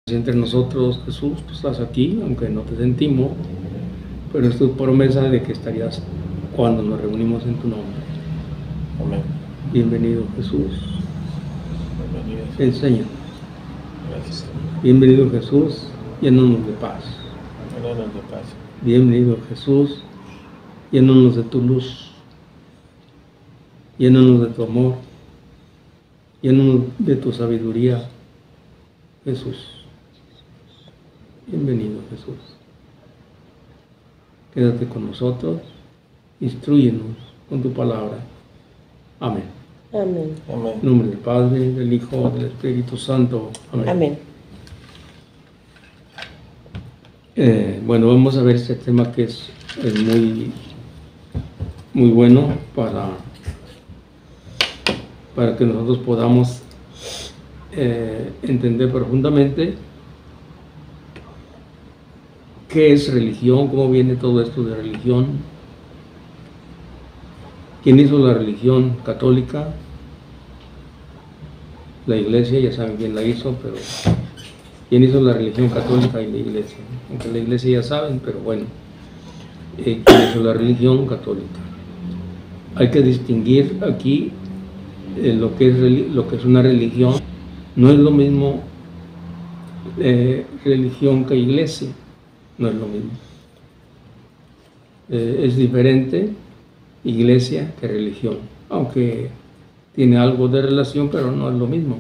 Entre nosotros, Jesús, tú estás aquí, aunque no te sentimos, pero es tu promesa de que estarías cuando nos reunimos en tu nombre. Amén. Bienvenido, Jesús. Bienvenido. Enséñanos. Gracias. Bienvenido, Jesús, llénanos de paz. Llénanos de paz. Bienvenido, Jesús, llénanos de tu luz. Llénanos de tu amor. Llénanos de tu sabiduría, Jesús. Bienvenido, Jesús. Quédate con nosotros, instrúyenos con tu palabra. Amén. Amén. Amén. En nombre del Padre, del Hijo, del Espíritu Santo. Amén. Amén. Bueno, vamos a ver este tema que es muy bueno para que nosotros podamos entender profundamente qué es religión, cómo viene todo esto de religión, quién hizo la religión católica, la iglesia, ya saben quién la hizo, pero quién hizo la religión católica y la iglesia, aunque la iglesia ya saben, pero bueno, quién hizo la religión católica. Hay que distinguir aquí lo que es una religión. No es lo mismo religión que iglesia. No es lo mismo. Es diferente iglesia que religión, aunque tiene algo de relación, pero no es lo mismo.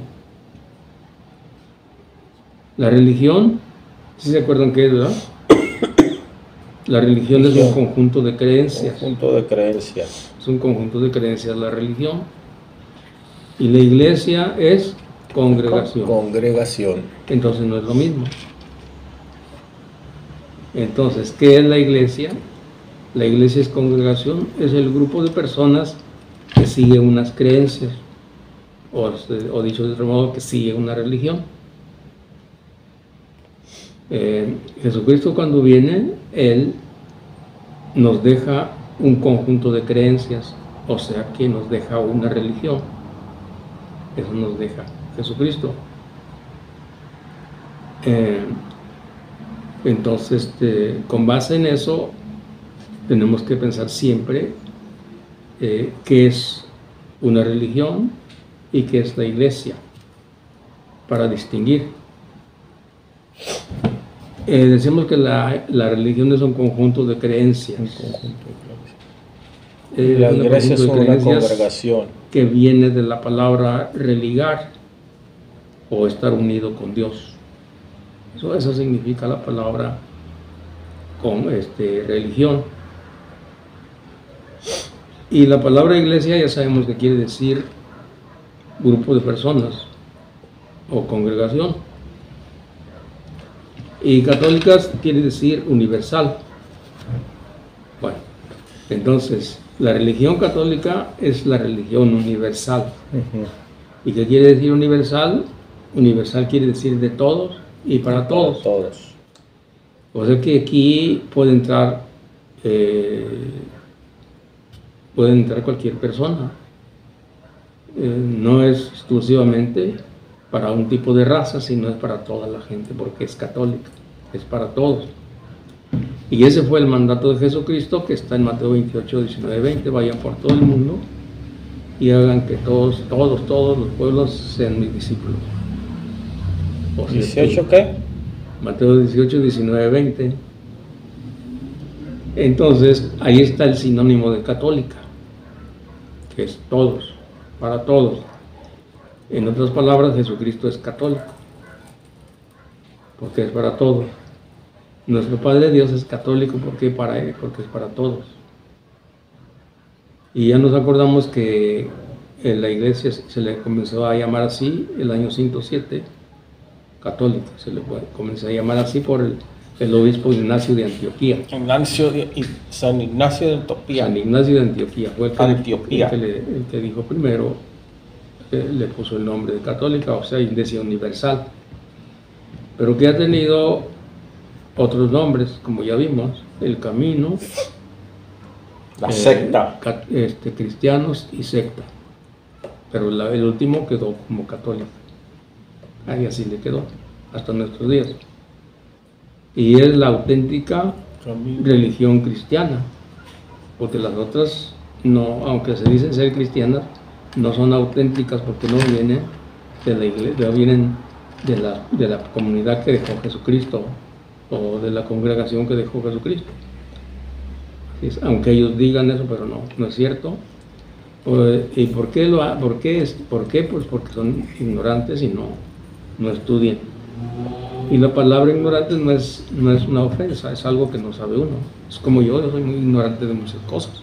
La religión, ¿sí se acuerdan qué es, verdad? La religión es un conjunto de creencias. Conjunto de creencias. Es un conjunto de creencias la religión. Y la iglesia es congregación. Congregación. Entonces no es lo mismo. Entonces, ¿qué es la iglesia? La iglesia es congregación, es el grupo de personas que sigue unas creencias, o dicho de otro modo, que sigue una religión. Jesucristo cuando viene, Él nos deja un conjunto de creencias, o sea que nos deja una religión. Eso nos deja Jesucristo. Entonces, con base en eso, tenemos que pensar siempre qué es una religión y qué es la iglesia, para distinguir. Decimos que la religión es un conjunto de creencias. Un conjunto de creencias. La iglesia es una congregación que viene de la palabra religar o estar unido con Dios. Eso significa la palabra religión. Y la palabra iglesia ya sabemos que quiere decir grupo de personas o congregación. Y católicas quiere decir universal. Bueno, entonces la religión católica es la religión universal. ¿Y qué quiere decir universal? Universal quiere decir de todos y para todos. Todos. O sea que aquí puede entrar cualquier persona. No es exclusivamente para un tipo de raza, sino es para toda la gente, porque es católica, es para todos. Y ese fue el mandato de Jesucristo, que está en Mateo 28, 19, 20. Vayan por todo el mundo y hagan que todos los pueblos sean mis discípulos. O sea, ¿18 qué? Mateo 18, 19, 20. Entonces, ahí está el sinónimo de católica, que es todos, para todos. En otras palabras, Jesucristo es católico, porque es para todos. Nuestro Padre Dios es católico porque es para todos. Y ya nos acordamos que en la iglesia se le comenzó a llamar así el año 107, católica, se le comenzó a llamar así por el obispo Ignacio de Antioquía. San Ignacio de Antioquía. San Ignacio de Antioquía fue el que dijo primero, le puso el nombre de católica, o sea, iglesia universal, pero que ha tenido otros nombres, como ya vimos, el camino, la secta, cristianos y secta, pero el último quedó como católica. Ahí así le quedó. hasta nuestros días. Y es la auténtica religión cristiana, porque las otras, no, aunque se dicen ser cristianas, no son auténticas porque no vienen de la iglesia, vienen de la comunidad que dejó Jesucristo o de la congregación que dejó Jesucristo. Aunque ellos digan eso, pero no es cierto. ¿Y por qué Pues porque son ignorantes y no estudian. Y la palabra ignorante no es una ofensa, es algo que no sabe uno. Es como yo soy muy ignorante de muchas cosas.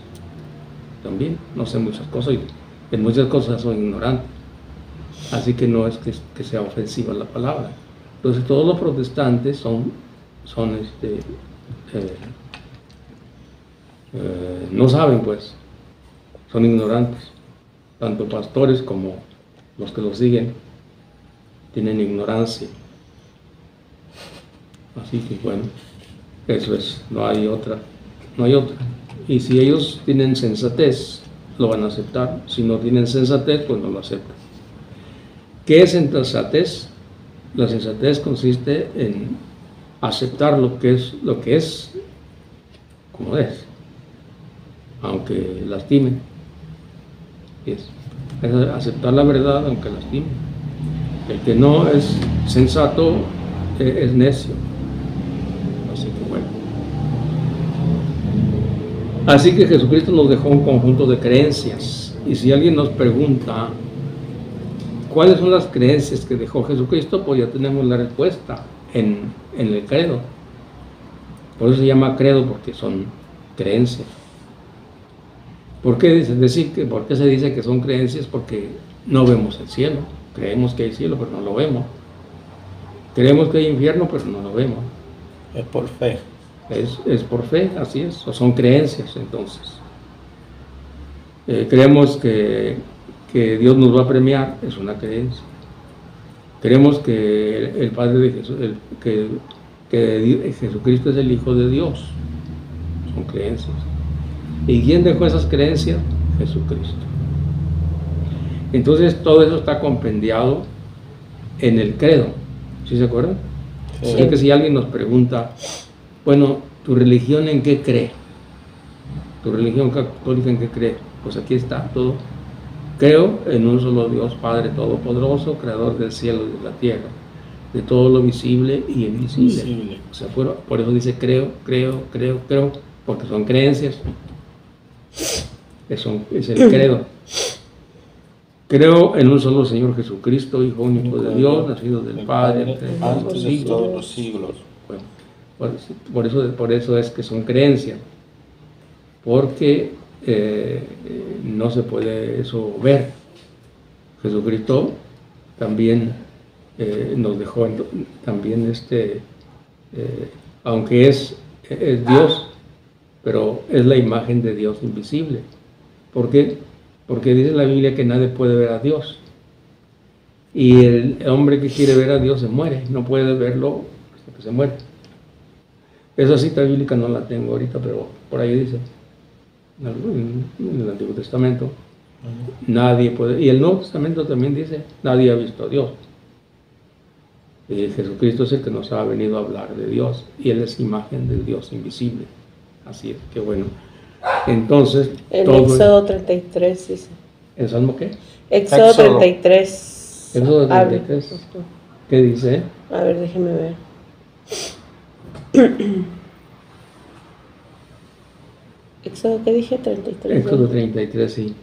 También, no sé muchas cosas y en muchas cosas soy ignorante. Así que no es que sea ofensiva la palabra. Entonces todos los protestantes no saben, pues, son ignorantes. Tanto pastores como los que los siguen tienen ignorancia. Así que bueno, eso es, no hay otra. Y si ellos tienen sensatez, lo van a aceptar. Si no tienen sensatez, pues no lo aceptan. ¿Qué es sensatez? La sensatez consiste en aceptar lo que es como es, aunque lastimen. Es aceptar la verdad aunque lastime. El que no es sensato es necio. Así que bueno. Así que Jesucristo nos dejó un conjunto de creencias. Y si alguien nos pregunta cuáles son las creencias que dejó Jesucristo, pues ya tenemos la respuesta en el credo. Por eso se llama credo, porque son creencias. ¿Por qué se dice que son creencias? Porque no vemos el cielo. Creemos que hay cielo, pero no lo vemos. Creemos que hay infierno, pero no lo vemos. Es por fe. Es por fe, así es. O son creencias, entonces. Creemos que Dios nos va a premiar, es una creencia. Creemos que el Padre de Jesús, que Jesucristo es el Hijo de Dios. Son creencias. ¿Y quién dejó esas creencias? Jesucristo. Entonces todo eso está compendiado en el credo. ¿Sí se acuerdan? Sí. Así que si alguien nos pregunta, bueno, ¿tu religión en qué cree? ¿Tu religión católica en qué cree? Pues aquí está todo. Creo en un solo Dios, Padre Todopoderoso, Creador del cielo y de la tierra, de todo lo visible y invisible. O sea, por eso dice creo, porque son creencias. Es el credo. Creo en un solo Señor Jesucristo, Hijo único de Dios, nacido del Padre, entre todos los siglos. Bueno, por eso es que son creencias, porque no se puede eso ver. Jesucristo también nos dejó, también aunque es Dios, pero es la imagen de Dios invisible. ¿Por qué? Porque dice la Biblia que nadie puede ver a Dios. Y el hombre que quiere ver a Dios se muere, no puede verlo hasta que se muere. Esa cita bíblica no la tengo ahorita, pero por ahí dice, en el Antiguo Testamento, nadie puede, y el Nuevo Testamento también dice, nadie ha visto a Dios. Y Jesucristo es el que nos ha venido a hablar de Dios, y Él es imagen del Dios invisible. Así es, que bueno. Entonces, en Éxodo 33 dice. ¿En Salmo qué? Éxodo 33. Éxodo 33. ¿Qué dice? A ver, déjeme ver. Éxodo, ¿qué dije? 33. Éxodo 33, sí.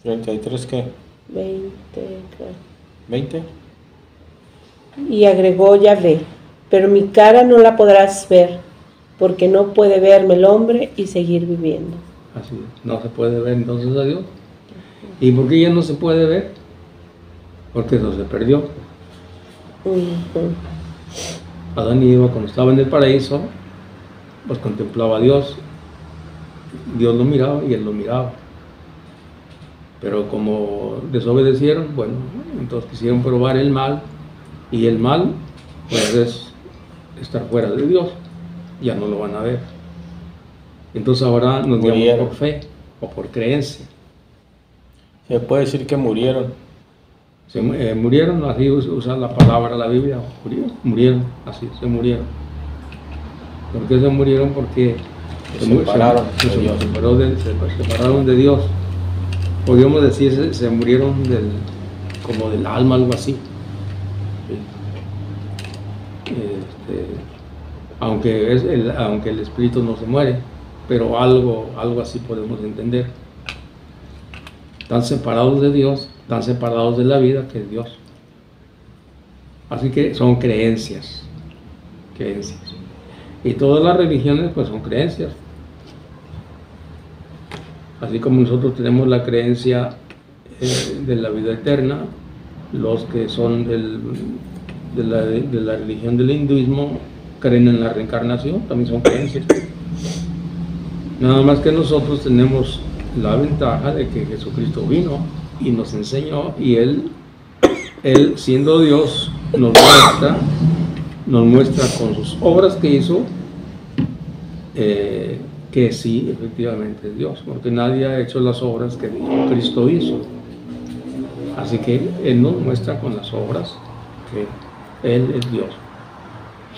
¿33 qué? 20, claro. ¿20? Y agregó Yahvé, pero mi cara no la podrás ver, porque no puede verme el hombre y seguir viviendo. Así es, no se puede ver entonces a Dios. ¿Y por qué ya no se puede ver? Porque eso se perdió. Adán y Eva, cuando estaban en el paraíso, pues contemplaba a Dios. Dios lo miraba y él lo miraba. Pero como desobedecieron, bueno, entonces quisieron probar el mal, y el mal, pues es estar fuera de Dios. Ya no lo van a ver. Entonces ahora nos guiamos por fe o por creencia. Se puede decir que murieron. Murieron, así usa la palabra la Biblia, murieron, así, se murieron. ¿Por qué se murieron? Porque se separaron de Dios. Podríamos decir, se murieron como del alma, algo así. Aunque el espíritu no se muere, pero algo así podemos entender. Están separados de Dios, están separados de la vida que es Dios. Así que son creencias. Y todas las religiones pues son creencias. Así como nosotros tenemos la creencia de la vida eterna, los que son de la religión del hinduismo creen en la reencarnación, también son creencias. Nada más que nosotros tenemos la ventaja de que Jesucristo vino y nos enseñó, y Él siendo Dios nos muestra con sus obras que hizo que sí, efectivamente es Dios, porque nadie ha hecho las obras que Cristo hizo. Así que Él nos muestra con las obras que Él es Dios,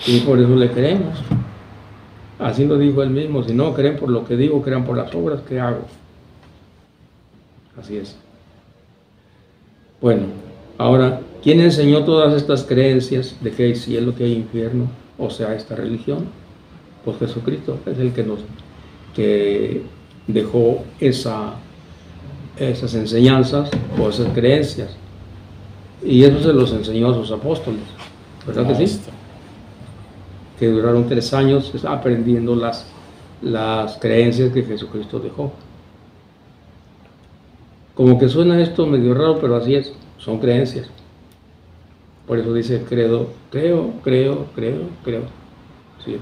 y por eso le creemos. Así lo dijo Él mismo: si no creen por lo que digo, crean por las obras que hago. Así es. Bueno, ahora, ¿quién enseñó todas estas creencias de que hay cielo, que hay infierno? O sea, esta religión. Pues Jesucristo es el que dejó esas enseñanzas o esas creencias. Y eso se los enseñó a sus apóstoles. ¿Verdad que sí? Que duraron 3 años aprendiendo las creencias que Jesucristo dejó. Como que suena esto medio raro, pero así es, son creencias. Por eso dice creo. Así es.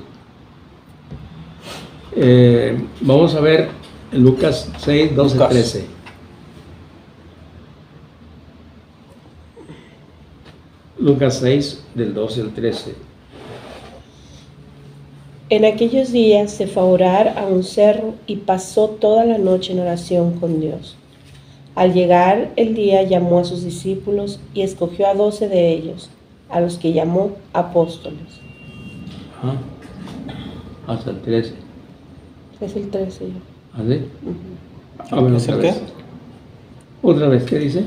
Vamos a ver Lucas 6, 12, 13. Lucas 6, del 12 al 13. En aquellos días se fue a orar a un cerro y pasó toda la noche en oración con Dios. Al llegar el día, llamó a sus discípulos y escogió a 12 de ellos, a los que llamó apóstoles. Hasta el 13. Es el 13 ya. ¿Así? A ver, otra vez. ¿Otra vez qué dice?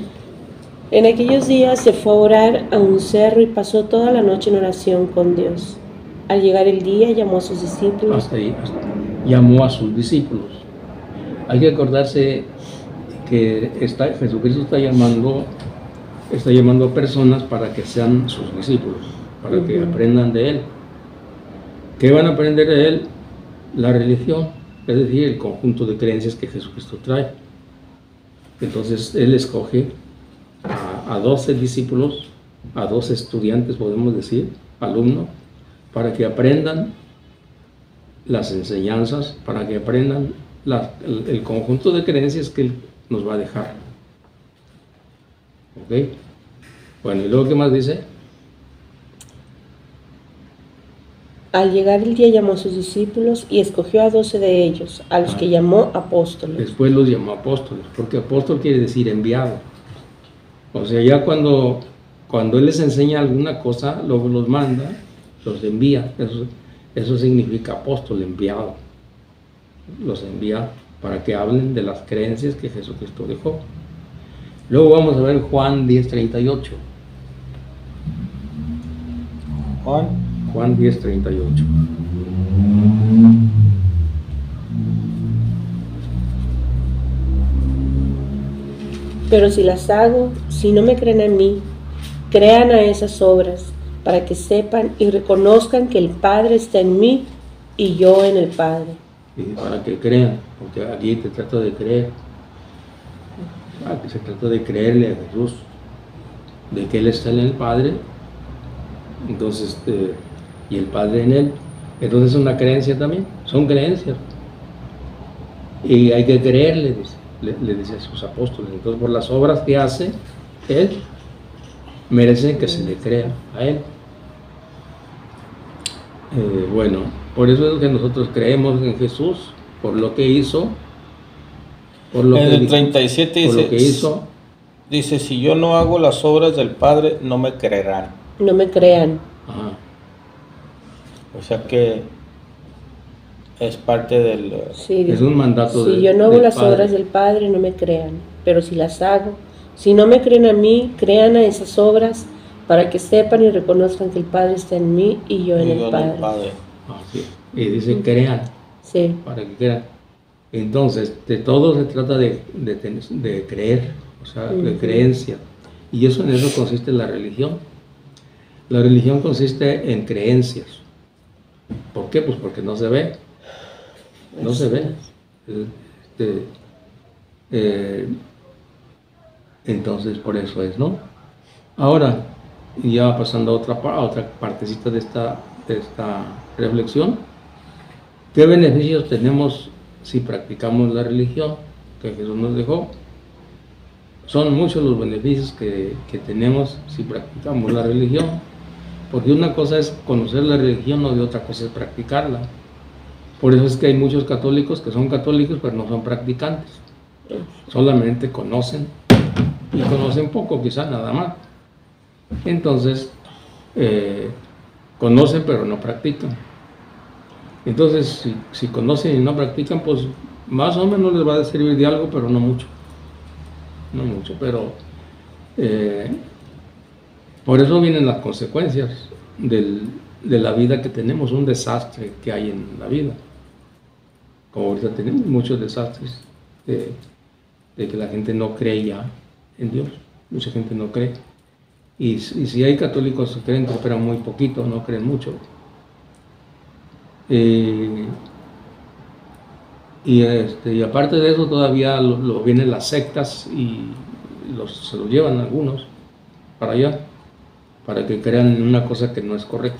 En aquellos días se fue a orar a un cerro y pasó toda la noche en oración con Dios. Al llegar el día, llamó a sus discípulos. Hasta ahí, llamó a sus discípulos. Hay que acordarse que Jesucristo está llamando a personas para que sean sus discípulos, para que aprendan de Él. ¿Qué van a aprender de Él? La religión, es decir, el conjunto de creencias que Jesucristo trae. Entonces Él escoge a 12 discípulos, a 12 estudiantes, podemos decir, alumnos, para que aprendan las enseñanzas, para que aprendan el conjunto de creencias que Él nos va a dejar. ¿Ok? Bueno, ¿y luego qué más dice? Al llegar el día, llamó a sus discípulos y escogió a 12 de ellos, a los que llamó apóstoles. Después los llamó apóstoles, porque apóstol quiere decir enviado. O sea, ya cuando Él les enseña alguna cosa, luego los manda, los envía. Eso significa apóstol, enviado. Los envía para que hablen de las creencias que Jesucristo dejó. Luego vamos a ver Juan 10:38. Juan 10:38. Pero si las hago, si no me creen a mí, crean a esas obras, para que sepan y reconozcan que el Padre está en mí y yo en el Padre. Y para que crean, porque aquí te trato de creer. Se trata de creerle a Jesús, de que Él está en el Padre, entonces, y el Padre en Él. Entonces es una creencia también, son creencias. Y hay que creerle, le dice a sus apóstoles. Entonces, por las obras que hace Él, merece que se le crea a Él. Bueno, por eso es que nosotros creemos en Jesús, por lo que hizo, por lo en que el 37 por dice, lo que hizo, Dice, si yo no hago las obras del Padre, no me creerán. No me crean. Ajá. O sea que es parte del... Sí, Es un mandato si yo no hago las obras del Padre, no me crean. Pero si las hago, si no me creen a mí, crean a esas obras para que sepan y reconozcan que el Padre está en mí y yo en el Padre. Así. Y dice crean. Sí. Para que crean. Entonces, de todo se trata de creer, o sea, de creencia. Y eso, en eso consiste la religión. La religión consiste en creencias. ¿Por qué? Pues porque no se ve. No se ve. Entonces, por eso es, ¿no? Ahora, ya pasando a otra partecita de esta reflexión, ¿qué beneficios tenemos si practicamos la religión que Jesús nos dejó? Son muchos los beneficios que tenemos si practicamos la religión, porque una cosa es conocer la religión y otra cosa es practicarla. Por eso es que hay muchos católicos que son católicos pero no son practicantes, solamente conocen y conocen poco, quizá nada más. Entonces conocen pero no practican. Entonces si conocen y no practican, pues más o menos les va a servir de algo, pero no mucho. No mucho, pero por eso vienen las consecuencias de la vida que tenemos, un desastre que hay en la vida. Como ahorita tenemos muchos desastres de que la gente no cree ya en Dios, mucha gente no cree. Y si hay católicos que creen, pero muy poquito, no creen mucho. Y aparte de eso todavía vienen las sectas y se lo llevan algunos para allá, para que crean una cosa que no es correcta.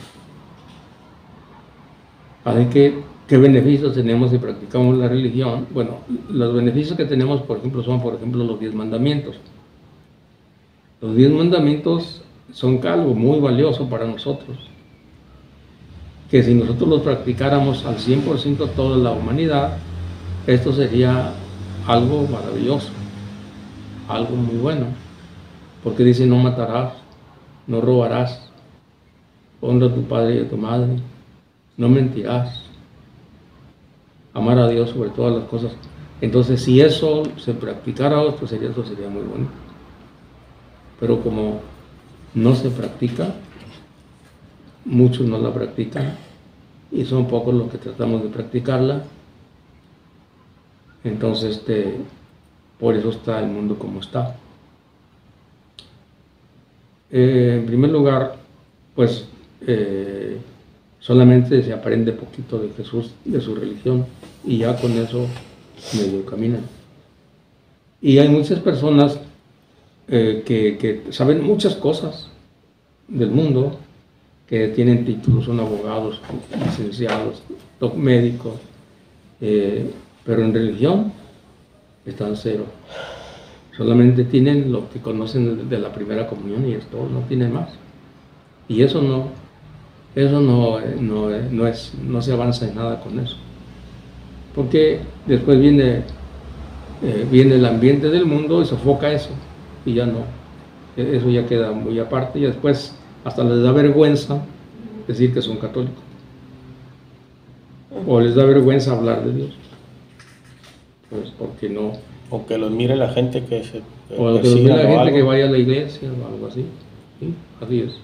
Así que, ¿qué beneficios tenemos si practicamos la religión? Bueno, los beneficios que tenemos, por ejemplo, son los 10 mandamientos. Los 10 mandamientos son algo muy valioso para nosotros, que si nosotros los practicáramos al 100% toda la humanidad, esto sería algo maravilloso, algo muy bueno, porque dice: no matarás, no robarás, honra a tu padre y a tu madre, no mentirás, amar a Dios sobre todas las cosas. Entonces, si eso se practicara, eso sería muy bueno. Pero como no se practica, muchos no la practican y son pocos los que tratamos de practicarla. Entonces, por eso está el mundo como está. En primer lugar, pues solamente se aprende poquito de Jesús, de su religión, y ya con eso medio caminan. Y hay muchas personas que saben muchas cosas del mundo, que tienen títulos, son abogados, licenciados, médicos, pero en religión están cero. Solamente tienen lo que conocen de la primera comunión y es todo, no tienen más. Y eso no se avanza en nada con eso. Porque después viene el ambiente del mundo y sofoca eso, y ya no. Eso ya queda muy aparte, y después hasta les da vergüenza decir que son católicos. O les da vergüenza hablar de Dios. Pues porque no. O que los mire la gente que los mire la gente que vaya a la iglesia o algo así. ¿Sí? Así es.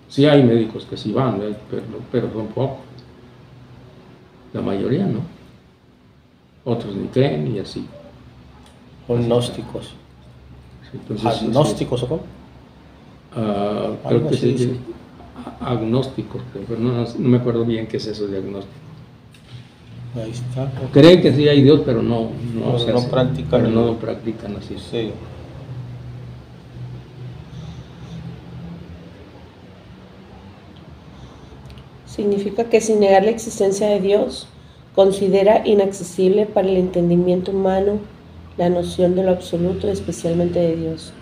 Sí hay médicos que sí van, pero son pocos. La mayoría no. Otros ni creen y así. Son gnósticos. Sí, entonces, ¿Agnósticos o cómo? Creo que sí. Agnósticos, pero no me acuerdo bien qué es eso de agnóstico. Ahí está. Creen que sí hay Dios, pero no practican. Pero no lo practican así. Sí. Significa que sin negar la existencia de Dios, considera inaccesible para el entendimiento humano la noción de lo absoluto, especialmente de Dios.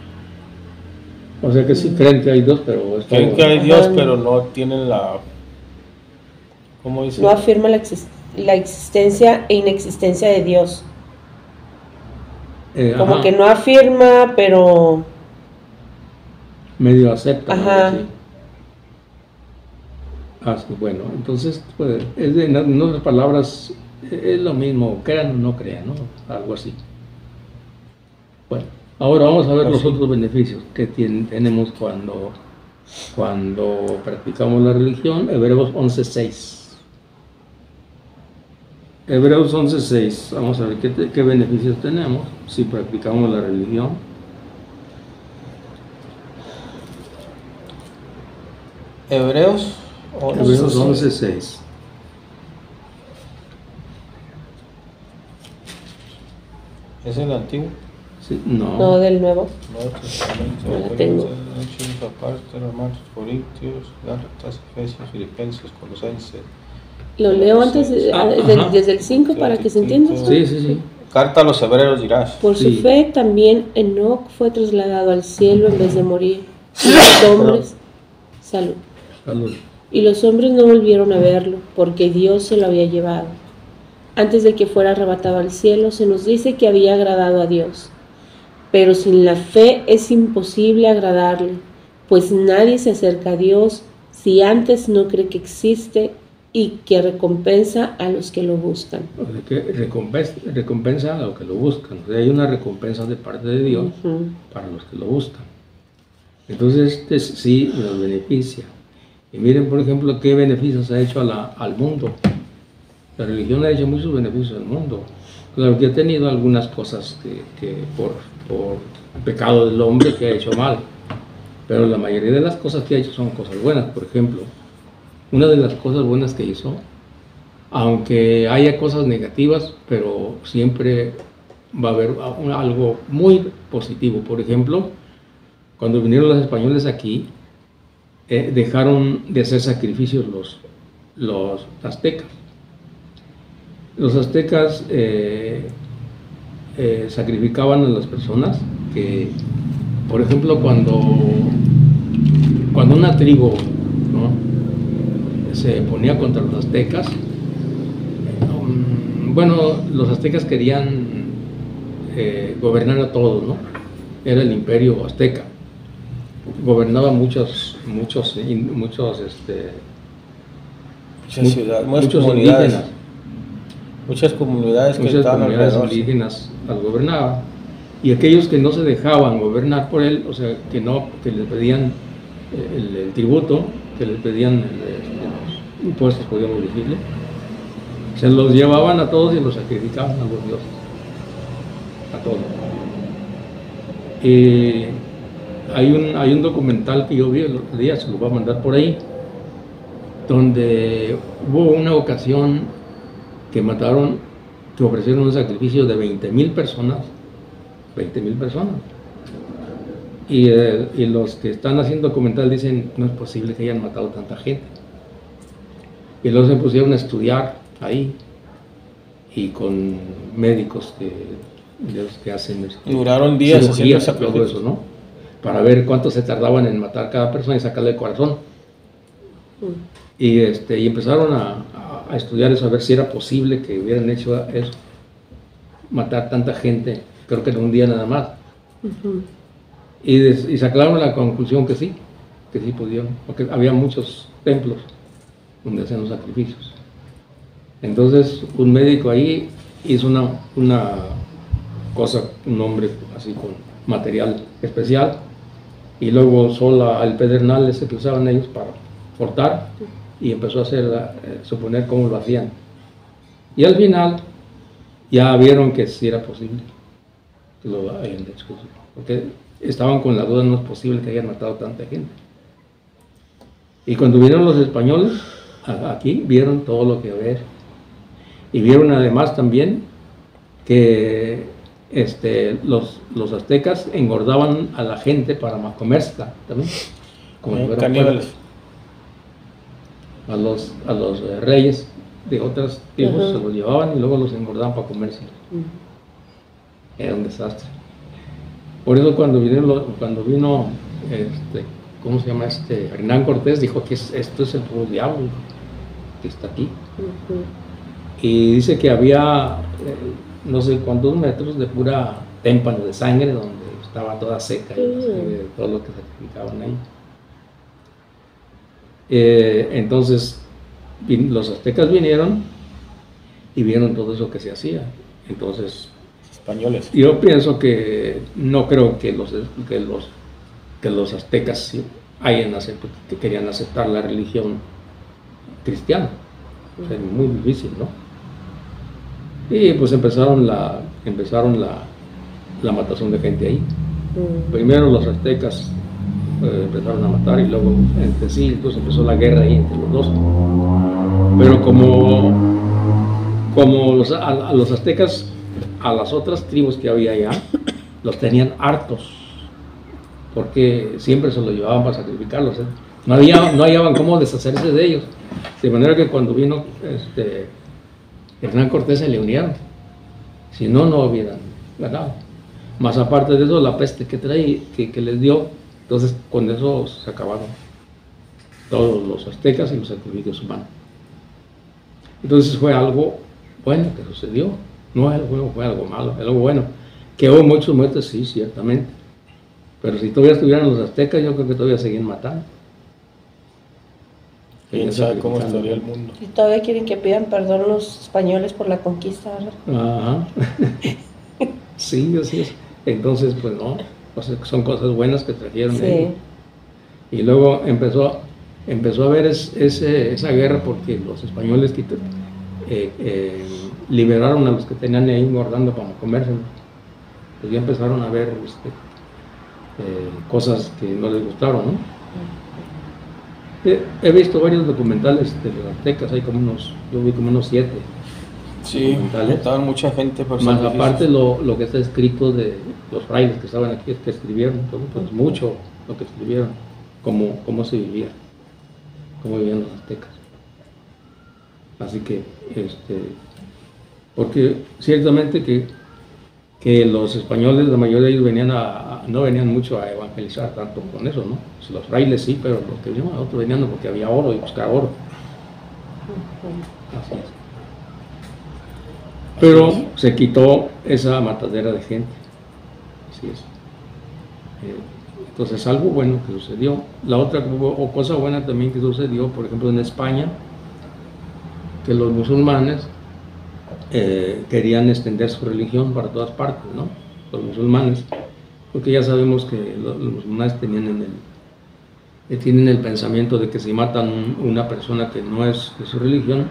O sea que sí creen que hay Dios, pero... Creen que hay Dios, pero no tienen la... ¿Cómo dice? No afirma la existencia e inexistencia de Dios. Como que no afirma, pero medio aceptan. Ajá. ¿Sí? Así, bueno, entonces, pues, en otras palabras, es lo mismo, crean o no crean, ¿no? Algo así. Bueno, ahora vamos a ver los otros beneficios que tenemos cuando practicamos la religión. Hebreos 11:6. Hebreos 11:6. Vamos a ver qué beneficios tenemos si practicamos la religión. Hebreos 11:6. ¿Es el antiguo? Sí, no. No, del nuevo. Nuevo Testamento. No la tengo. Hechos aparte, Romanos, Corintios, Gálatas, Efesios, Filipenses, Colosenses. Lo leo antes, Ajá. desde el 5 para que se entienda. Sí, sí, sí. Carta a los hebreos dirás. Por su Sí. fe también Enoc fue trasladado al cielo en vez de morir. Y los hombres, salud. Salud. Y los hombres no volvieron a verlo, porque Dios se lo había llevado. Antes de que fuera arrebatado al cielo, se nos dice que había agradado a Dios. Pero sin la fe es imposible agradarle, pues nadie se acerca a Dios si antes no cree que existe y que recompensa a los que lo buscan. O sea, que recompensa a los que lo buscan. O sea, hay una recompensa de parte de Dios Ujú. para los que lo buscan. Entonces, este sí nos beneficia. Y miren, por ejemplo, qué beneficios ha hecho al mundo. La religión ha hecho muchos beneficios al mundo. Claro que ha tenido algunas cosas que por pecado del hombre que ha hecho mal. Pero la mayoría de las cosas que ha hecho son cosas buenas. Por ejemplo, una de las cosas buenas que hizo, aunque haya cosas negativas, pero siempre va a haber algo muy positivo. Por ejemplo, cuando vinieron los españoles aquí, dejaron de hacer sacrificios los aztecas. Los aztecas sacrificaban a las personas que, por ejemplo, cuando una tribu, ¿no?, se ponía contra los aztecas, bueno, los aztecas querían gobernar a todos, ¿no? Era el imperio azteca. Gobernaba muchas ciudades, muchas comunidades. Muchas comunidades que Muchas estaban comunidades alrededor. indígenas las gobernaba, y aquellos que no se dejaban gobernar por él, o sea, que les pedían el tributo, que les pedían los impuestos, podríamos decirle, se los llevaban a todos y los sacrificaban a los dioses, a todos. Hay un documental que yo vi el otro día, se lo voy a mandar por ahí, donde hubo una ocasión que ofrecieron un sacrificio de 20,000 personas, 20,000 personas. Y los que están haciendo documental dicen, no es posible que hayan matado tanta gente. Y luego se pusieron a estudiar ahí, y con médicos de los que hacen Y duraron días haciendo todo eso, ¿no? Para ver cuánto se tardaban en matar cada persona y sacarle el corazón. Y empezaron a estudiar eso, a ver si era posible que hubieran hecho eso, matar tanta gente, creo que en un día nada más. Ujú. Y sacaron la conclusión que sí pudieron, porque había muchos templos donde hacían los sacrificios. Entonces un médico ahí hizo una cosa, un hombre así con material especial, y luego usó el pedernal ese que usaban ellos para cortar, y empezó a suponer cómo lo hacían. Y al final ya vieron que sí era posible que lo hayan hecho, porque estaban con la duda, no es posible que hayan matado tanta gente. Y cuando vinieron los españoles aquí, vieron todo lo que había, y vieron además también que los aztecas engordaban a la gente para comérsela también, como si fueran caníbales. a los reyes de otras tribus. Ajá. Se los llevaban y luego los engordaban para comerse. Era un desastre. Por eso cuando vino ¿cómo se llama? Hernán Cortés, dijo que esto es el puro diablo que está aquí. Ujú. Y dice que había no sé cuántos metros de pura témpano de sangre donde estaba toda seca, y la sangre de todo lo que sacrificaban ahí. Entonces los aztecas vinieron y vieron todo eso que se hacía. Entonces Españoles. yo pienso que no creo que los aztecas que querían aceptar la religión cristiana. O sea, muy difícil, ¿no? Y pues empezaron la matazón de gente ahí. Primero los aztecas empezaron a matar y luego entre sí, entonces empezó la guerra ahí entre los dos. Pero como a los aztecas, a las otras tribus que había allá, los tenían hartos, porque siempre se los llevaban para sacrificarlos, ¿eh? No hallaban cómo deshacerse de ellos, de manera que cuando vino Hernán Cortés se le unieron, si no, no hubieran ganado. Más aparte de eso, la peste que les dio, entonces con eso se acabaron todos los aztecas y los sacrificios humanos. Entonces fue algo bueno que sucedió, no fue algo malo, algo bueno. Que hubo muchas muertes, sí, ciertamente, pero si todavía estuvieran los aztecas, yo creo que todavía seguían matando. ¿Quién sabe cómo estaría el mundo? Y todavía quieren que pidan perdón los españoles por la conquista, ¿verdad? Ajá. Sí, así es. Entonces, pues no, son cosas buenas que trajeron ellos. Y luego empezó a haber esa guerra porque los españoles liberaron a los que tenían ahí guardando para comérselos. Pues ya empezaron a ver cosas que no les gustaron, ¿no? He visto varios documentales de los aztecas, yo vi como unos 7. Sí, estaban mucha gente por más aparte lo que está escrito de los frailes que estaban aquí, que escribieron, pues mucho lo que escribieron, cómo se vivía, cómo vivían los aztecas. Así que, porque ciertamente que los españoles, la mayoría de ellos no venían mucho a evangelizar tanto con eso, ¿no? Pues los frailes sí, pero los que venían a otros venían porque había oro y buscar oro. Así es. Pero se quitó esa matadera de gente. Así es. Entonces, algo bueno que sucedió. La otra cosa buena también que sucedió, por ejemplo, en España, que los musulmanes querían extender su religión para todas partes, ¿no? Los musulmanes, porque ya sabemos que los musulmanes tienen el pensamiento de que si matan una persona que no es de su religión,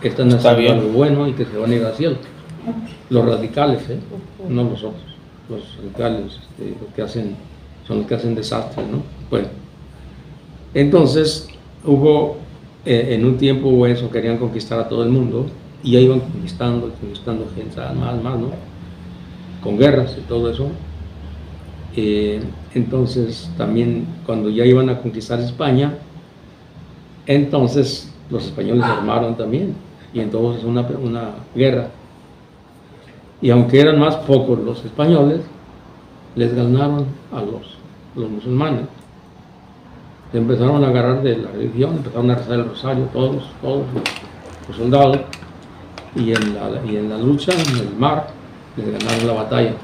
están haciendo algo bueno y que se van a ir al cielo. Los radicales, no los otros. Los radicales son los que hacen desastres, ¿no? Bueno, entonces en un tiempo hubo eso, querían conquistar a todo el mundo y ya iban conquistando gente, más, ¿no? Con guerras y todo eso. Entonces también cuando ya iban a conquistar España, entonces los españoles se armaron también y entonces una guerra. Y aunque eran más pocos los españoles, les ganaron a los musulmanes. Se empezaron a agarrar de la religión, empezaron a rezar el rosario, todos los soldados, y en la lucha, en el mar, les ganaron la batalla.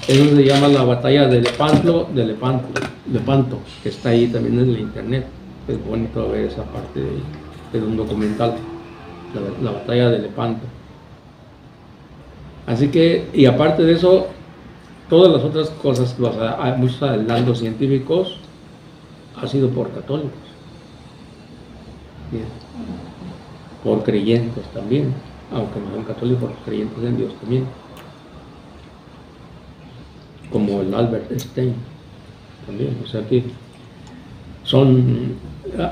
Eso se llama la batalla de Lepanto, que está ahí también en la internet. Es bonito ver esa parte de un documental, la batalla de Lepanto. Así que, y aparte de eso, todas las otras cosas, muchos adelantos científicos, ha sido por católicos. Bien. Por creyentes también, aunque no son católicos, por creyentes en Dios también. Como el Albert Einstein también, o sea que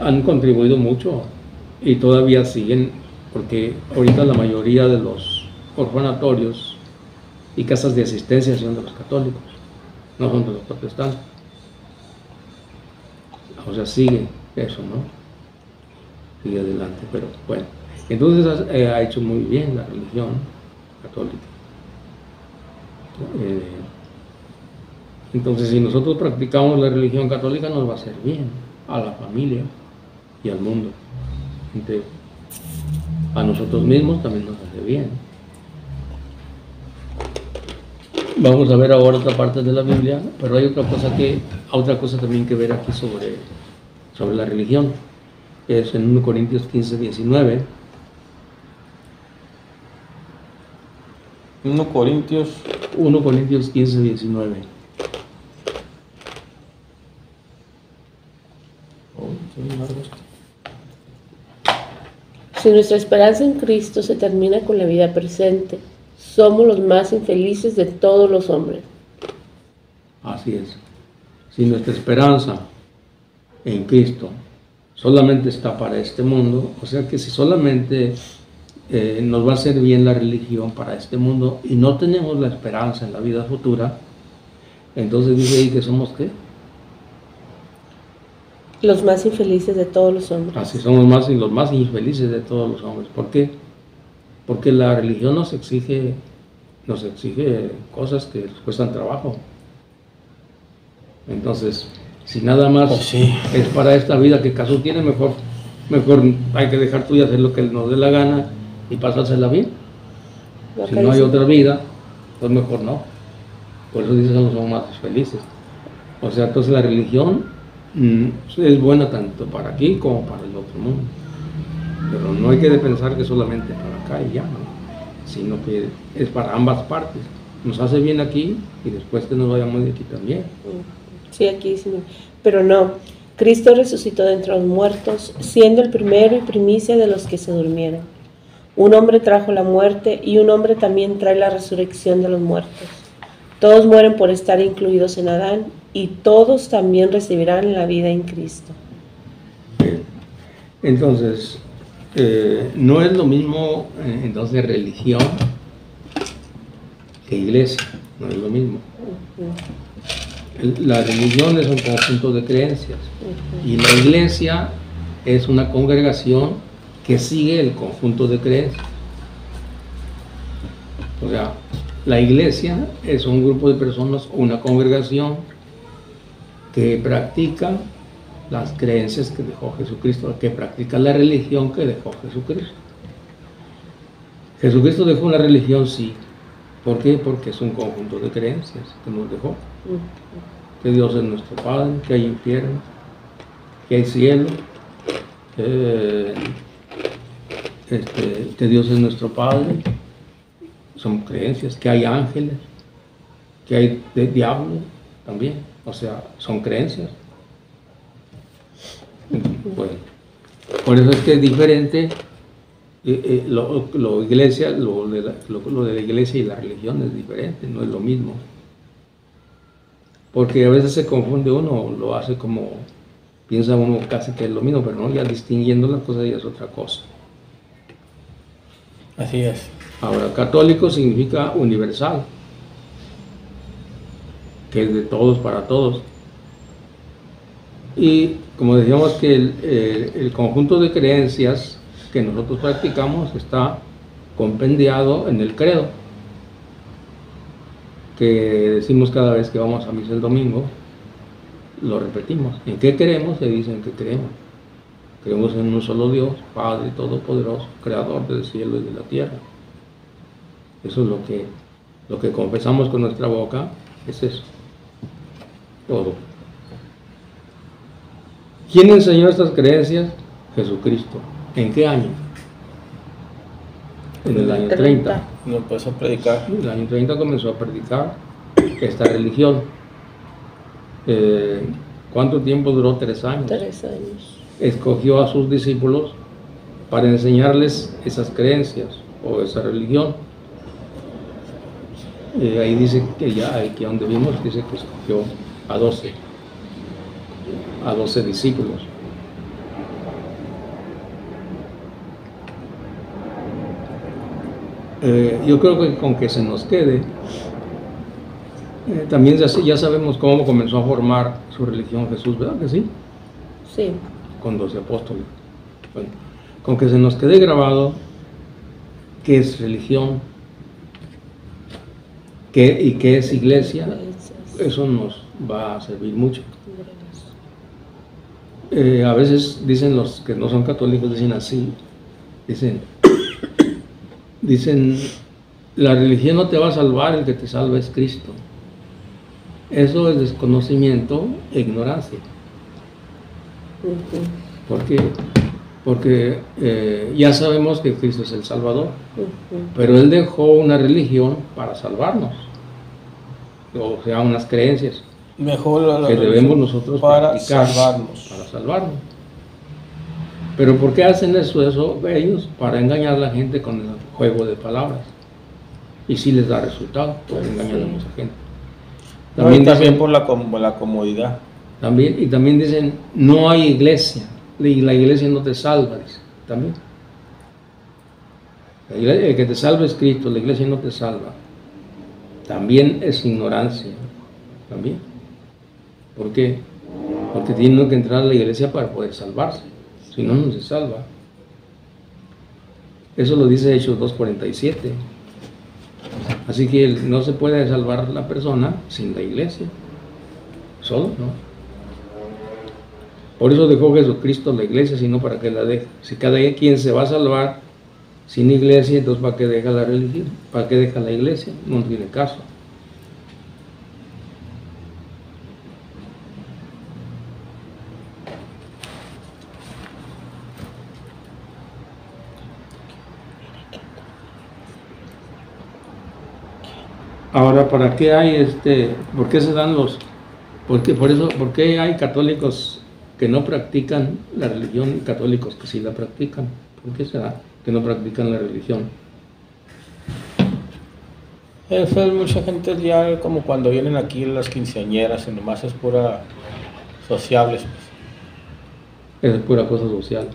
han contribuido mucho y todavía siguen, porque ahorita la mayoría de los orfanatorios y casas de asistencia son de los católicos, no son de los protestantes. O sea, sigue eso, ¿no? Sigue adelante, pero bueno. Entonces ha hecho muy bien la religión católica. Entonces, si nosotros practicamos la religión católica, nos va a hacer bien a la familia y al mundo entero. A nosotros mismos también nos hace bien. Vamos a ver ahora otra parte de la Biblia, pero hay otra cosa también que ver aquí sobre la religión. Es en 1 Corintios 15, 19. 1 Corintios 15, 19. qué largo esto. Si nuestra esperanza en Cristo se termina con la vida presente, somos los más infelices de todos los hombres. Así es. Si nuestra esperanza en Cristo solamente está para este mundo, o sea que si solamente nos va a hacer bien la religión para este mundo y no tenemos la esperanza en la vida futura, entonces dice ahí que somos ¿qué? Los más infelices de todos los hombres. Así somos los más infelices de todos los hombres. ¿Por qué? Porque la religión nos exige cosas que cuestan trabajo. Entonces, si nada más Pues sí. es para esta vida, ¿qué caso tiene? Mejor hay que dejar tú y hacer lo que nos dé la gana y pasársela bien. Si no hay otra vida, pues mejor no. Por eso dicen que somos más felices. O sea, entonces la religión es buena tanto para aquí como para el otro mundo. Pero no hay que pensar que solamente para acá y ya, ¿no? Sino que es para ambas partes. Nos hace bien aquí y después que nos vayamos de aquí también. Sí, aquí sí. Pero no, Cristo resucitó de entre los muertos, siendo el primero y primicia de los que se durmieron. Un hombre trajo la muerte y un hombre también trae la resurrección de los muertos. Todos mueren por estar incluidos en Adán y todos también recibirán la vida en Cristo. Entonces, no es lo mismo entonces religión que iglesia, no es lo mismo. La religión es un conjunto de creencias y la iglesia es una congregación que sigue el conjunto de creencias. O sea, la iglesia es un grupo de personas, una congregación que practica las creencias que dejó Jesucristo, que practica la religión que dejó Jesucristo. Jesucristo dejó una religión, sí. ¿Por qué? Porque es un conjunto de creencias que nos dejó. Que Dios es nuestro Padre, que hay infierno, que hay cielo, que Dios es nuestro Padre. Son creencias, que hay ángeles, que hay diablo también. O sea, son creencias. Bueno, por eso es que es diferente lo de la iglesia y la religión es diferente, no es lo mismo. Porque a veces se confunde uno, lo hace como, piensa uno casi que es lo mismo, pero no, ya distinguiendo las cosas ya es otra cosa. Así es. Ahora, católico significa universal, que es de todos para todos. Y como decíamos que el conjunto de creencias que nosotros practicamos está compendiado en el credo, que decimos cada vez que vamos a misa el domingo, lo repetimos. ¿En qué creemos? Se dicen que creemos. Creemos en un solo Dios, Padre Todopoderoso, Creador del cielo y de la tierra. Eso es lo que confesamos con nuestra boca, es eso. Todo. ¿Quién enseñó estas creencias? Jesucristo. ¿En qué año? En el año 30. No empezó a predicar. En el año 30 comenzó a predicar esta religión. ¿Cuánto tiempo duró? 3 años. 3 años. Escogió a sus discípulos para enseñarles esas creencias o esa religión. Ahí dice que ya, aquí donde vimos, dice que escogió a 12 discípulos. Yo creo que con que se nos quede, también ya sabemos cómo comenzó a formar su religión Jesús, ¿verdad que sí? Sí. Con 12 apóstoles. Bueno, con que se nos quede grabado qué es religión y qué es iglesia, eso nos va a servir mucho. A veces dicen los que no son católicos, dicen así, dicen la religión no te va a salvar, el que te salva es Cristo. Eso es desconocimiento e ignorancia. ¿Por qué? Porque ya sabemos que Cristo es el Salvador, pero Él dejó una religión para salvarnos, o sea, unas creencias Mejor que debemos nosotros para practicar salvarnos. para salvarnos. Pero ¿por qué hacen eso ellos? Para engañar a la gente con el juego de palabras. Y sí les da resultado, engañan a mucha gente. También dicen, por la comodidad. y también dicen, no hay iglesia, y la iglesia no te salva, dice, también. El que te salva es Cristo, la iglesia no te salva. También es ignorancia, también. ¿Por qué? Porque tiene que entrar a la iglesia para poder salvarse, si no, no se salva. Eso lo dice Hechos 2:47. Así que no se puede salvar la persona sin la iglesia, solo, ¿no? Por eso dejó Jesucristo la iglesia, sino para que la deje. Si cada quien se va a salvar sin iglesia, entonces ¿para qué deja la religión? ¿Para qué deja la iglesia? No tiene caso. Ahora, ¿para qué hay por qué se dan por qué hay católicos que no practican la religión y católicos que sí la practican? ¿Por qué se da que no practican la religión? Eso es mucha gente ya como cuando vienen aquí las quinceañeras y nomás es pura sociables. Es pura cosa social,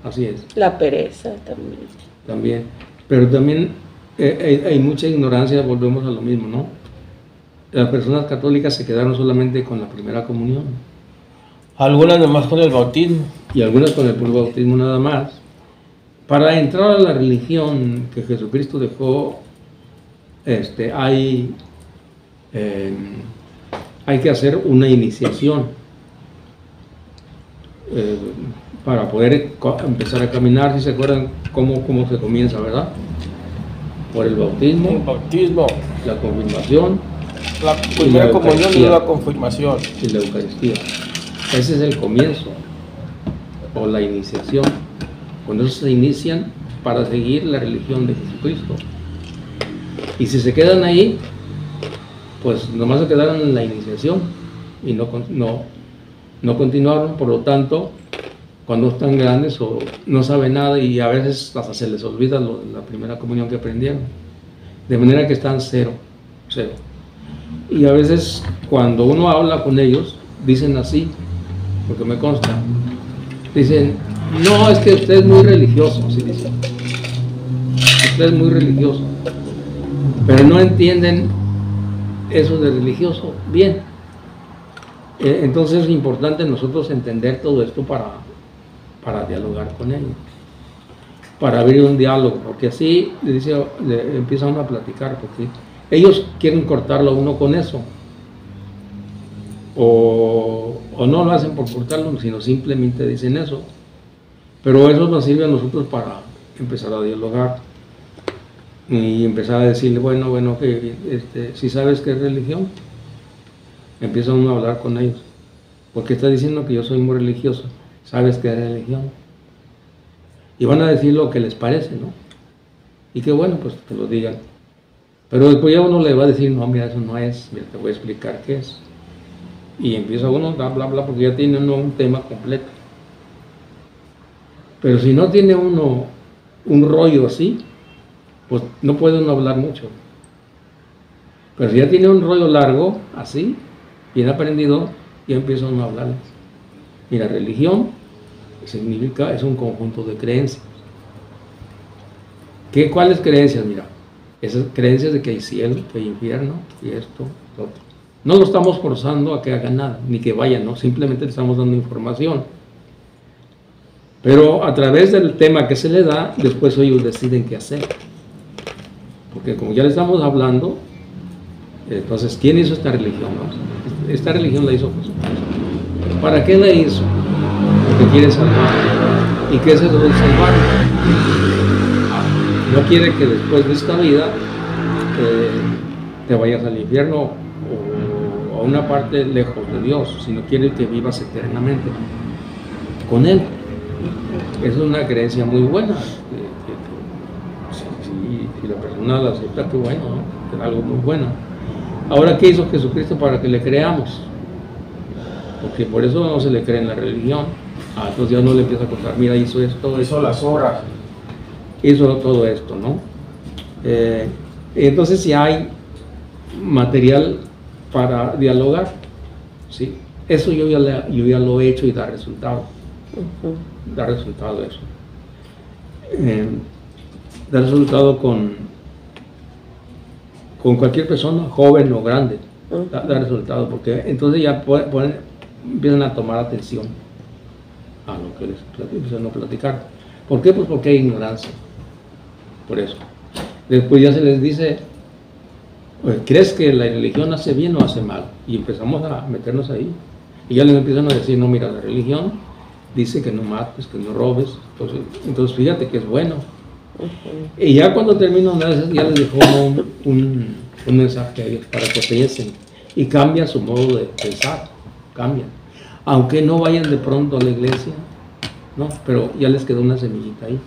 así es. La pereza también. También, pero también hay mucha ignorancia, volvemos a lo mismo, ¿no? Las personas católicas se quedaron solamente con la primera comunión. Algunas nomás con el bautismo. Y algunas con el puro bautismo nada más. Para entrar a la religión que Jesucristo dejó, hay que hacer una iniciación para poder empezar a caminar. Si se acuerdan cómo se comienza, ¿verdad? Por el bautismo, la confirmación, la primera comunión y la confirmación y la Eucaristía. Ese es el comienzo o la iniciación. Cuando se inician para seguir la religión de Jesucristo. Y si se quedan ahí, pues nomás se quedaron en la iniciación y no continuaron. Por lo tanto, cuando están grandes o no saben nada y a veces hasta se les olvida la primera comunión que aprendieron, de manera que están cero. Y a veces cuando uno habla con ellos dicen así, porque me consta, dicen, no, es que usted es muy religioso, así dicen, usted es muy religioso, pero no entienden eso de religioso bien. Entonces es importante nosotros entender todo esto para dialogar con ellos, para abrir un diálogo, porque así empieza uno a platicar, porque ellos quieren cortarlo a uno con eso, o no lo hacen por cortarlo, sino simplemente dicen eso, pero eso nos sirve a nosotros para empezar a dialogar y empezar a decirle, bueno, que si sabes qué es religión, empieza uno a hablar con ellos, porque está diciendo que yo soy muy religioso. ¿Sabes qué es religión? Y van a decir lo que les parece, ¿no? Y qué bueno, pues que lo digan. Pero después ya uno le va a decir, no, mira, eso no es, mira, te voy a explicar qué es. Y empieza uno, bla, bla, porque ya tiene uno un tema completo. Pero si no tiene uno un rollo así, pues no puede uno hablar mucho. Pero si ya tiene un rollo largo, así, bien aprendido, ya empieza uno a hablarles. Mira, religión significa, es un conjunto de creencias. ¿Cuáles creencias? Mira, esas creencias de que hay cielo, que hay infierno, y esto, lo otro. No lo estamos forzando a que hagan nada, ni que vayan, ¿no? Simplemente le estamos dando información. Pero a través del tema que se le da, después ellos deciden qué hacer. Porque como ya le estamos hablando, entonces, ¿quién hizo esta religión? No? Esta religión la hizo Jesucristo. ¿Para qué la hizo? Porque quiere salvar. ¿Y qué es eso de salvar? No quiere que después de esta vida te vayas al infierno o a una parte lejos de Dios, sino quiere que vivas eternamente con Él. Es una creencia muy buena. Si la persona la acepta, qué bueno, ¿no? Es algo muy bueno. Ahora, ¿qué hizo Jesucristo para que le creamos? Porque por eso no se le cree en la religión. Entonces ya no le empieza a contar, mira, hizo esto, Hizo las horas. hizo todo esto, ¿no? Entonces si hay material para dialogar, ¿sí? Eso yo ya lo he hecho y da resultado. Da resultado eso. Da resultado con cualquier persona, joven o grande. Da resultado, porque entonces ya empiezan a tomar atención a lo que les empiezan a platicar. ¿Por qué? Pues porque hay ignorancia. Por eso. Después ya se les dice, ¿crees que la religión hace bien o hace mal? Y empezamos a meternos ahí. Y ya les empiezan a decir, no, mira, la religión dice que no mates, que no robes. Entonces fíjate que es bueno. Y ya cuando termino, ya les dejo un mensaje a ellos para que piensen. Y cambia su modo de pensar. Cambia. Aunque no vayan de pronto a la iglesia, ¿no? Pero ya les quedó una semillita ahí.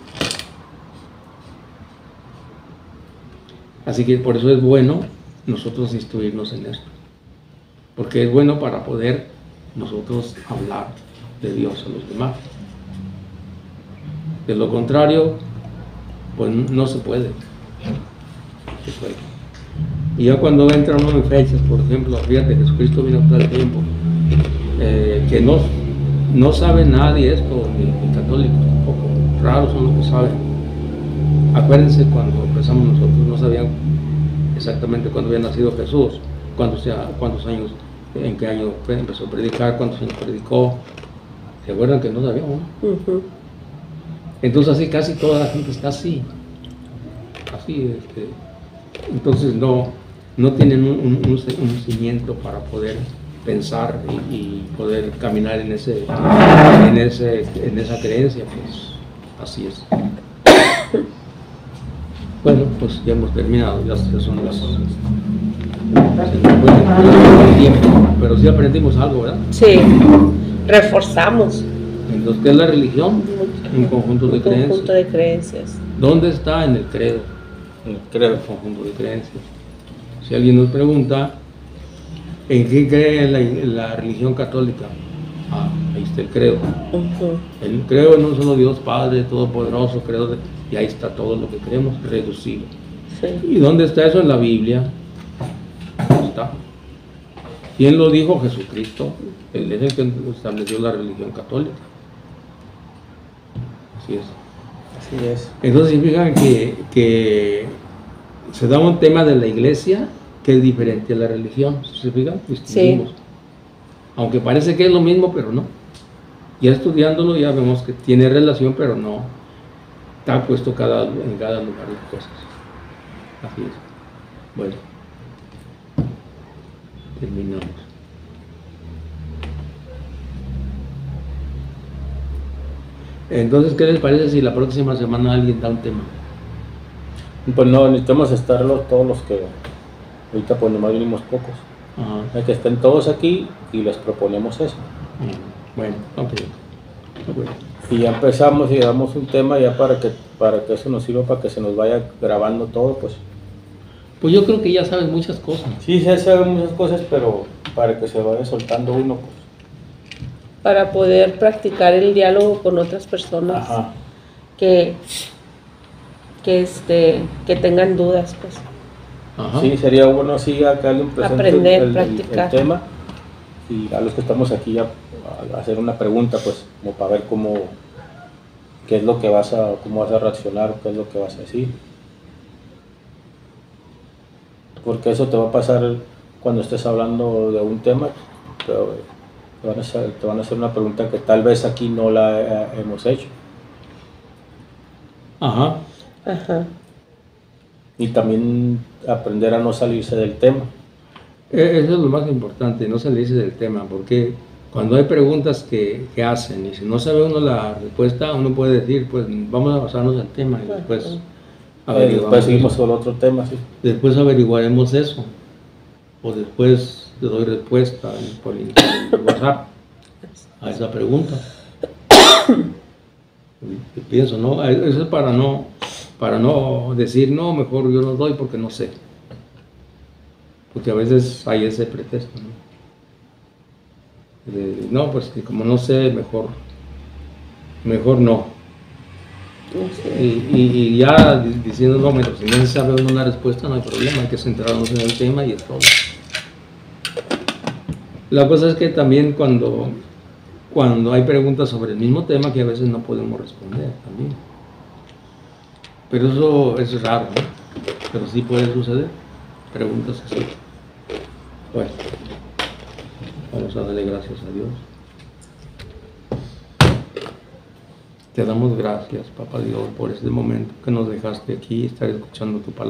Así que por eso es bueno nosotros instruirnos en esto. Porque es bueno para poder nosotros hablar de Dios a los demás. De lo contrario, pues no se puede. Y ya cuando entra uno en fechas, por ejemplo, fíjate, Jesucristo vino todo el tiempo, que no sabe nadie esto, ni católicos tampoco, raros son los que saben. Acuérdense cuando empezamos nosotros, no sabían exactamente cuándo había nacido Jesús, cuántos años, en qué año empezó a predicar, cuántos años predicó. ¿Se acuerdan que no sabíamos? Entonces así casi toda la gente está así. Entonces no tienen un cimiento para poder pensar y poder caminar en esa creencia, pues así es. Bueno, pues ya hemos terminado, ya son las tiempo, pero sí aprendimos algo, ¿verdad? Sí, reforzamos. Entonces, ¿qué es la religión? Un conjunto de creencias. Un conjunto de creencias. ¿Dónde está? En el credo. En el credo, el conjunto de creencias. Si alguien nos pregunta, ¿en qué cree la religión católica? Ahí está el credo. El credo en un solo Dios Padre Todopoderoso, y ahí está todo lo que creemos reducido. Sí. ¿Y dónde está eso? En la Biblia. ¿Dónde está? ¿Quién lo dijo? Jesucristo. Él es el que estableció la religión católica. Así es. Así es. Entonces, fijan que se da un tema de la iglesia que es diferente a la religión. ¿Se fijan? Distinguimos. Sí. Aunque parece que es lo mismo, pero no. Ya estudiándolo ya vemos que tiene relación, pero no está puesto en cada lugar de cosas. Así es. Bueno, terminamos. Entonces, ¿qué les parece si la próxima semana alguien da un tema? Pues no, necesitamos estarlos todos los que ahorita pues nomás vinimos pocos. Hay que estén todos aquí y les proponemos eso. Bueno, ok. Y ya empezamos y damos un tema ya para que eso nos sirva, para que se nos vaya grabando todo, pues. Pues yo creo que ya sabes muchas cosas. Sí, se saben muchas cosas, pero para que se vaya soltando uno, pues. Para poder practicar el diálogo con otras personas. Ajá. Que tengan dudas, pues. Ajá. Sí, sería bueno así acá un aprender, practicar el tema, y a los que estamos aquí ya hacer una pregunta, pues, como para ver qué es lo que cómo vas a reaccionar, qué es lo que vas a decir. Porque eso te va a pasar cuando estés hablando de un tema, te van a hacer una pregunta que tal vez aquí no la hemos hecho. Ajá. Ajá. Y también aprender a no salirse del tema. Eso es lo más importante, no salirse del tema, porque cuando hay preguntas que hacen y si no sabe uno la respuesta, uno puede decir, pues vamos a basarnos en el tema y después Después seguimos con otro tema, sí. Después averiguaremos eso. O después le doy respuesta por el WhatsApp a esa pregunta. ¿Qué pienso? ¿No? Eso es para no decir, no, mejor yo no doy porque no sé. Porque a veces hay ese pretexto, ¿no? No, pues que como no sé, mejor no. Y ya diciendo, no, si no se sabe uno una respuesta, no hay problema, hay que centrarnos en el tema y es todo. La cosa es que también cuando hay preguntas sobre el mismo tema que a veces no podemos responder también. Pero eso es raro, ¿no? Pero sí puede suceder. Preguntas así. Bueno, vamos a darle gracias a Dios. Te damos gracias, Papá Dios, por este momento que nos dejaste aquí, estar escuchando tu palabra.